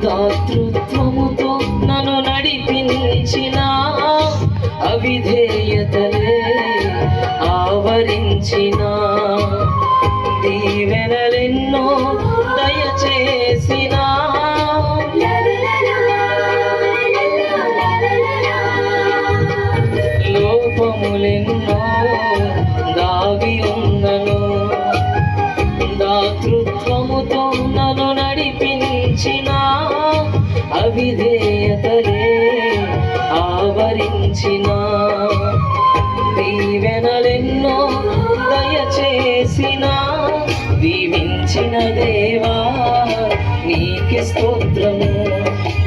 దాతృత్వముతో నన్ను నడిపించిన అవిధేయతలే ఆవరించిన దీవెనలెన్నో దయచేసిన లోపములెన్నో దాగి ఉన్నను దాతృత్వముతో నన్ను నడిపించిన అవిధేయతలే ఆవరించిన దీవెనలెన్నో దయచేసిన దీవించిన దేవా నీకే స్తోత్రము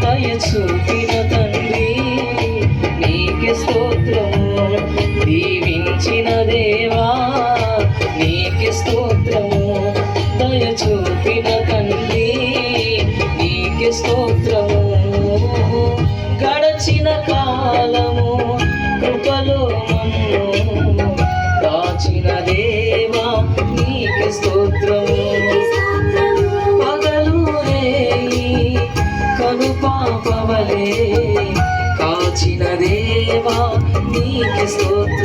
దయ చూపిన తండ్రి నీకే స్తోత్రము దీవించిన దేవా నీకే స్తోత్రము దయ చూపిన తండ్రి నీకే స్తోత్రము గడచిన కాలము కృపలో మమ్ము దాచిన దేవా నీకే స్తోత్రము పగలు రేయి కను పాపవలే కాచిన దేవా నీకే స్తోత్రము